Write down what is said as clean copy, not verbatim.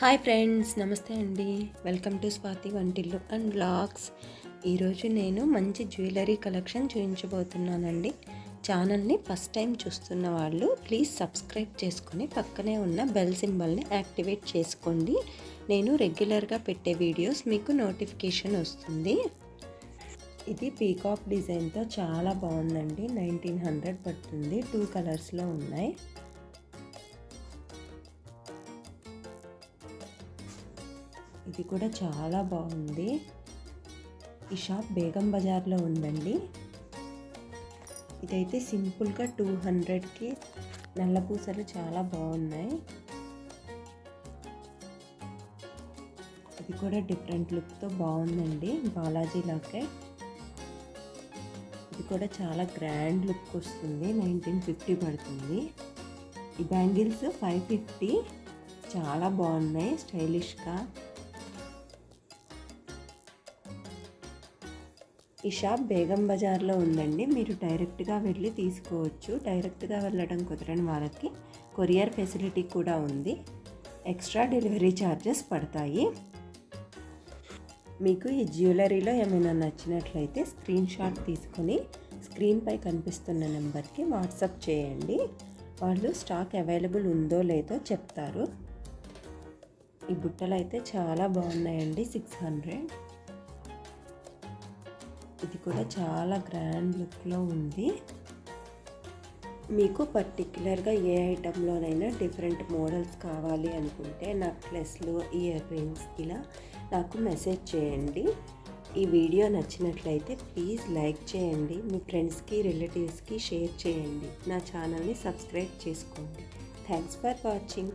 Hi friends, నమస్తే అండి. Welcome to Swathi వంటిల్లు అండ్ వ్లాగ్స్. ఈరోజు నేను మంచి జ్యువెలరీ కలెక్షన్ చూపించబోతున్నానండి. ఛానల్ని ఫస్ట్ టైం చూస్తున్న వాళ్ళు ప్లీజ్ సబ్స్క్రైబ్ చేసుకొని పక్కనే ఉన్న బెల్ సింబల్ని యాక్టివేట్ చేసుకోండి. నేను రెగ్యులర్గా పెట్టే వీడియోస్ మీకు నోటిఫికేషన్ వస్తుంది. ఇది పీకాక్ డిజైన్తో చాలా బాగుందండి. 1900 పడుతుంది. 2 కలర్స్లో ఉన్నాయి. ఇది కూడా చాలా బాగుంది. ఈ షాప్ బేగం బజార్లో ఉందండి. ఇదైతే సింపుల్గా 200కి నల్ల పూసలు చాలా బాగున్నాయి. ఇది కూడా డిఫరెంట్ లుక్తో బాగుందండి. బాలాజీ లాకెట్. ఇది కూడా చాలా గ్రాండ్ లుక్ వస్తుంది. 1950 పడుతుంది. ఈ బ్యాంగిల్స్ 550. చాలా బాగున్నాయి, స్టైలిష్గా. ఈ షాప్ బేగం బజార్లో ఉందండి. మీరు డైరెక్ట్గా వెళ్ళి తీసుకోవచ్చు. డైరెక్ట్గా వెళ్ళడం కుదరని వాళ్ళకి కొరియర్ ఫెసిలిటీ కూడా ఉంది. ఎక్స్ట్రా డెలివరీ ఛార్జెస్ పడతాయి. మీకు ఈ జ్యువెలరీలో ఏమైనా నచ్చినట్లయితే స్క్రీన్ షాట్ తీసుకొని స్క్రీన్పై కనిపిస్తున్న నెంబర్కి వాట్సాప్ చేయండి. వాళ్ళు స్టాక్ అవైలబుల్ ఉందో లేదో చెప్తారు. ఈ బుట్టలు అయితే చాలా బాగున్నాయండి. 600. ఇది కూడా చాలా గ్రాండ్ లుక్లో ఉంది. మీకు పర్టిక్యులర్గా ఏ ఐటెంలోనైనా డిఫరెంట్ మోడల్స్ కావాలి అనుకుంటే నెక్లెస్లు, ఇయర్ రింగ్స్ ఇలా నాకు మెసేజ్ చేయండి. ఈ వీడియో నచ్చినట్లయితే ప్లీజ్ లైక్ చేయండి. మీ ఫ్రెండ్స్కి, రిలేటివ్స్కి షేర్ చేయండి. నా ఛానల్ని సబ్స్క్రైబ్ చేసుకోండి. Thanks for watching.